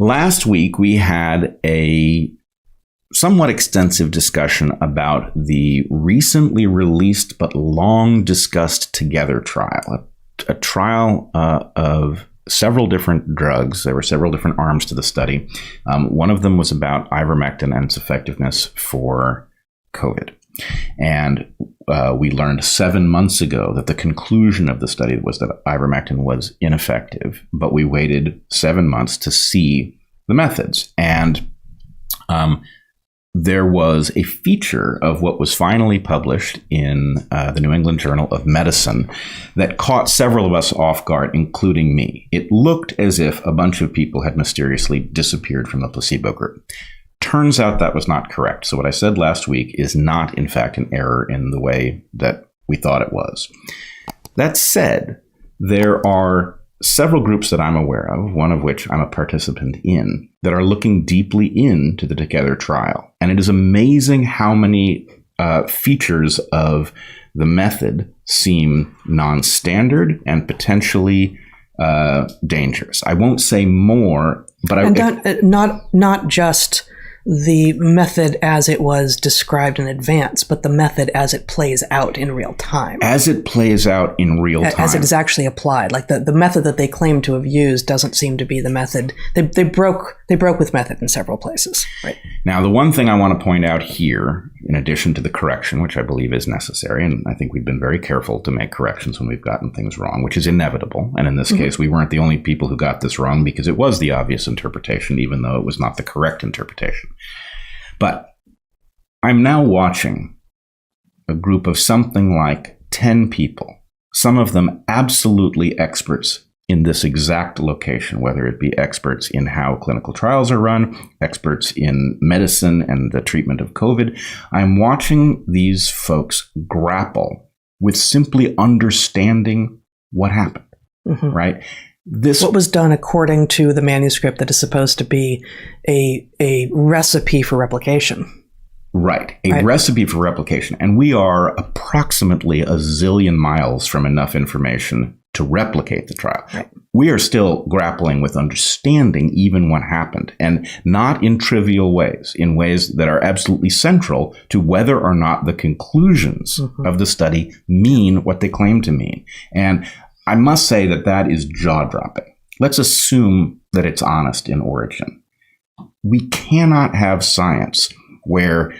Last week, we had a somewhat extensive discussion about the recently released but long discussed Together trial, a trial of several different drugs. There were several different arms to the study. One of them was about ivermectin and its effectiveness for COVID. And we learned 7 months ago that the conclusion of the study was that ivermectin was ineffective, but we waited 7 months to see the methods. And there was a feature of what was finally published in the New England Journal of Medicine that caught several of us off guard, including me. It looked as if a bunch of people had mysteriously disappeared from the placebo group. Turns out that was not correct. So what I said last week is not, in fact, an error in the way that we thought it was. That said, there are several groups that I'm aware of, one of which I'm a participant in, that are looking deeply into the Together trial. And it is amazing how many features of the method seem non-standard and potentially dangerous. I won't say more, but not just the method as it was described in advance, but the method as it plays out in real time. As it plays out in real time. As it is actually applied. Like the method that they claim to have used doesn't seem to be the method. They broke with method in several places. Right. Now, the one thing I want to point out here, in addition to the correction, which I believe is necessary, and I think we've been very careful to make corrections when we've gotten things wrong, which is inevitable. And in this case, we weren't the only people who got this wrong because it was the obvious interpretation, even though it was not the correct interpretation. But I'm now watching a group of something like 10 people, some of them absolutely experts in this exact location, whether it be experts in how clinical trials are run, experts in medicine and the treatment of COVID. I'm watching these folks grapple with simply understanding what happened, right? What was done according to the manuscript that is supposed to be a recipe for replication. Right. A recipe for replication. And we are approximately a zillion miles from enough information to replicate the trial. Right. We are still grappling with understanding even what happened, and not in trivial ways, in ways that are absolutely central to whether or not the conclusions of the study mean what they claim to mean. And I must say that is jaw-dropping. Let's assume that it's honest in origin. We cannot have science where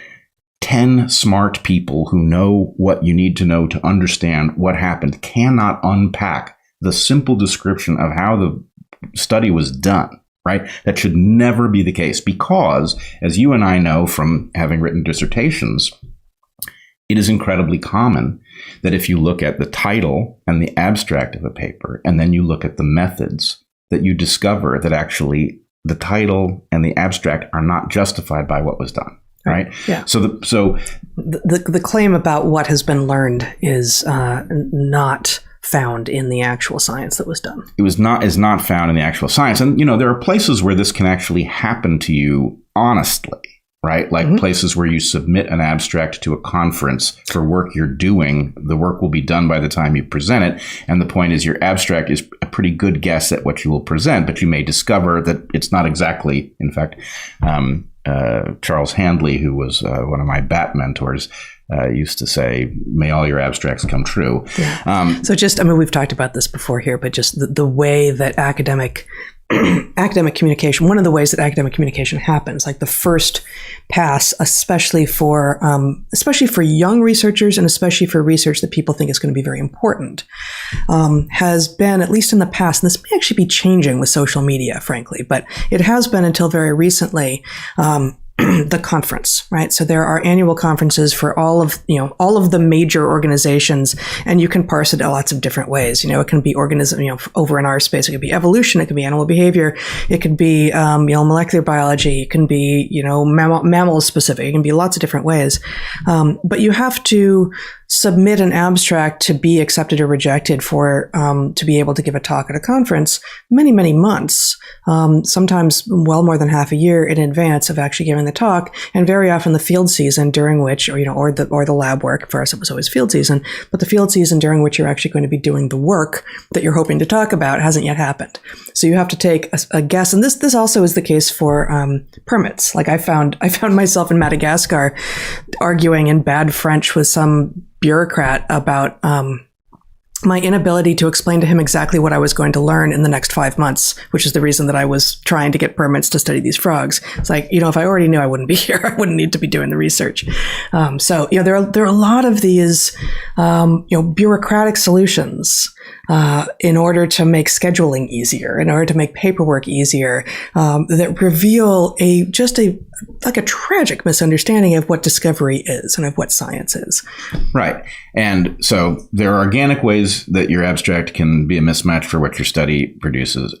10 smart people who know what you need to know to understand what happened cannot unpack the simple description of how the study was done, right? That should never be the case because, as you and I know from having written dissertations, it is incredibly common that if you look at the title and the abstract of a paper, and then you look at the methods, that you discover that actually the title and the abstract are not justified by what was done. Right. Yeah. So the claim about what has been learned is not found in the actual science that was done. Is not found in the actual science. And, there are places where this can actually happen to you honestly, right? Like places where you submit an abstract to a conference for work you're doing. The work will be done by the time you present it. And the point is your abstract is a pretty good guess at what you will present, but you may discover that it's not exactly, in fact, Charles Handley, who was one of my BAT mentors, used to say, may all your abstracts come true. Yeah. We've talked about this before here, but just the way that academic communication, one of the ways that academic communication happens, like the first pass, especially for young researchers and especially for research that people think is going to be very important, has been, at least in the past, and this may actually be changing with social media, frankly, but it has been until very recently, the conference, right? So there are annual conferences for all of the major organizations, and you can parse it in lots of different ways. It can be organism, over in our space, it could be evolution, it could be animal behavior, it could be, molecular biology, it can be, mammal specific, it can be lots of different ways. But you have to submit an abstract to be accepted or rejected for to be able to give a talk at a conference many, many months, sometimes well more than half a year in advance of actually giving the talk, and very often the field season during which, or the lab work. For us, it was always field season, but the field season during which you're actually going to be doing the work that you're hoping to talk about hasn't yet happened. So you have to take a guess, and this also is the case for permits. Like I found myself in Madagascar arguing in bad French with some bureaucrat about my inability to explain to him exactly what I was going to learn in the next 5 months, which is the reason that I was trying to get permits to study these frogs. It's like, if I already knew, I wouldn't be here. I wouldn't need to be doing the research. So there are a lot of these, bureaucratic solutions in order to make scheduling easier, in order to make paperwork easier, that reveal a tragic misunderstanding of what discovery is and of what science is. Right. And so there are organic ways that your abstract can be a mismatch for what your study produces.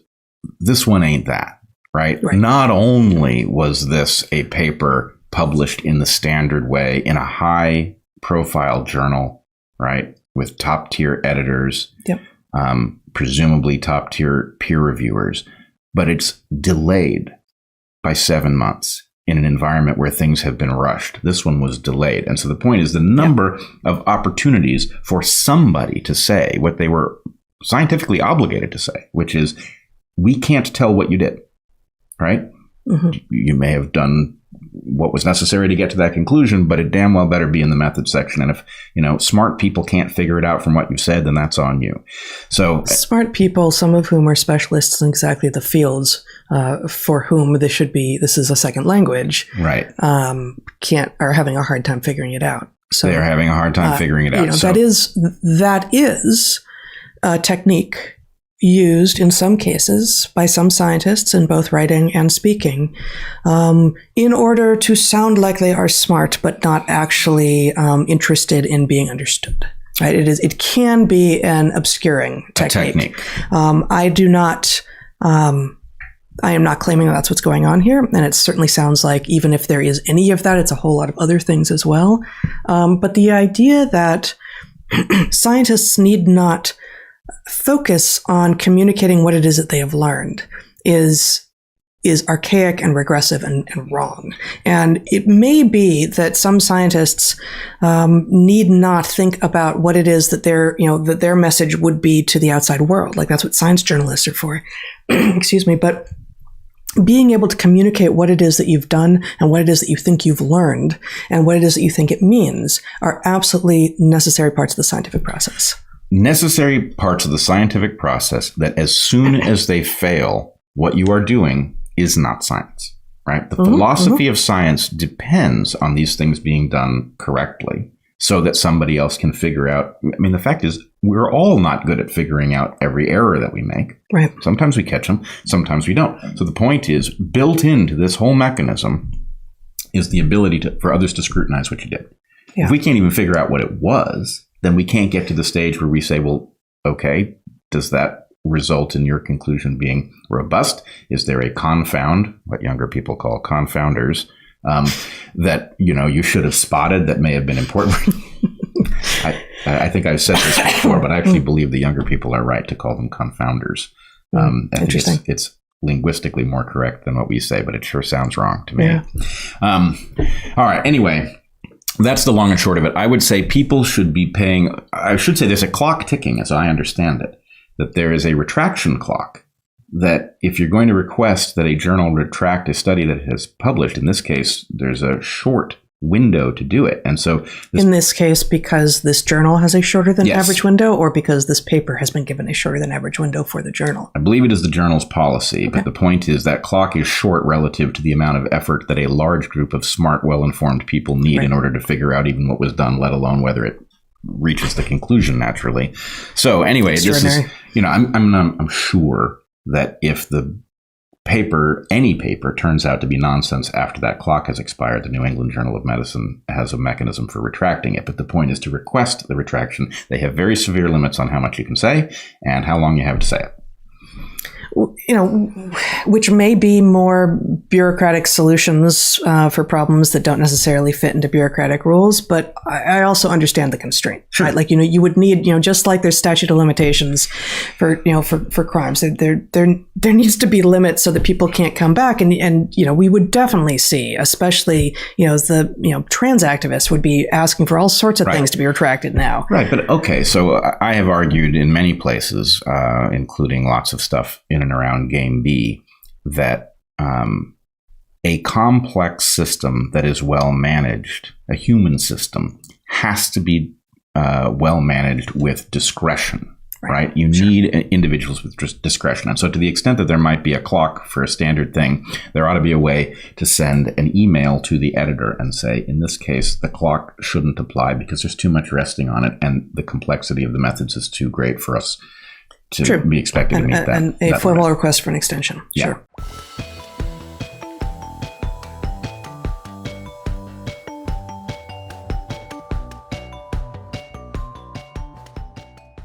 This one ain't that, right? Not only was this a paper published in the standard way in a high profile journal, right, with top tier editors, presumably top tier peer reviewers, but it's delayed by 7 months in an environment where things have been rushed. This one was delayed. And so the point is the number of opportunities for somebody to say what they were scientifically obligated to say, which is, we can't tell what you did, right? Mm-hmm. You may have done what was necessary to get to that conclusion, but it damn well better be in the method section. And if, smart people can't figure it out from what you said, then that's on you. So smart people, some of whom are specialists in exactly the fields for whom this is a second language, right? Are having a hard time figuring it out. So they're having a hard time figuring it out. That is a technique used in some cases by some scientists in both writing and speaking in order to sound like they are smart, but not actually interested in being understood. Right? It can be an obscuring technique. I am not claiming that's what's going on here, and it certainly sounds like even if there is any of that, it's a whole lot of other things as well. But the idea that scientists need not focus on communicating what it is that they have learned is archaic and regressive and wrong. And it may be that some scientists need not think about what it is that their message would be to the outside world. Like, that's what science journalists are for. Excuse me. But being able to communicate what it is that you've done and what it is that you think you've learned and what it is that you think it means are absolutely necessary parts of the scientific process. Necessary parts of the scientific process that as soon as they fail, what you are doing is not science, right? The philosophy of science depends on these things being done correctly so that somebody else can figure out. I mean, the fact is, we're all not good at figuring out every error that we make. Right. Sometimes we catch them, sometimes we don't. So the point is, built into this whole mechanism is the ability for others to scrutinize what you did. Yeah. If we can't even figure out what it was, then we can't get to the stage where we say, well, okay, does that result in your conclusion being robust? Is there a confound, what younger people call confounders, that you should have spotted that may have been important? I think I've said this before, but I actually believe the younger people are right to call them confounders. Interesting. It's linguistically more correct than what we say, but it sure sounds wrong to me. Yeah. All right. Anyway. That's the long and short of it. I would say people should be paying, I should say there's a clock ticking, as I understand it, that there is a retraction clock, that if you're going to request that a journal retract a study that it has published, in this case, there's a short window to do it. And so in this case, because this journal has a shorter than average window, or because this paper has been given a shorter than average window for the journal? I believe it is the journal's policy, but the point is that clock is short relative to the amount of effort that a large group of smart, well-informed people need in order to figure out even what was done, let alone whether it reaches the conclusion naturally. So anyway, this is, I'm sure that if any paper turns out to be nonsense after that clock has expired, the New England Journal of Medicine has a mechanism for retracting it. But the point is to request the retraction. They have very severe limits on how much you can say and how long you have to say it. which may be more bureaucratic solutions for problems that don't necessarily fit into bureaucratic rules. But I also understand the constraint. Sure. Right? Like, you would need, just like there's statute of limitations for crimes, there needs to be limits so that people can't come back. And we would definitely see, especially, the trans activists would be asking for all sorts of things to be retracted now. Right. But okay. So I have argued in many places, including lots of stuff in and around Game B, that a complex system that is well managed, a human system, has to be well managed with discretion. Right? You need individuals with discretion. And so to the extent that there might be a clock for a standard thing, there ought to be a way to send an email to the editor and say, in this case, the clock shouldn't apply because there's too much resting on it and the complexity of the methods is too great for us to be expected to meet that. And a formal request for an extension. Yeah. Sure.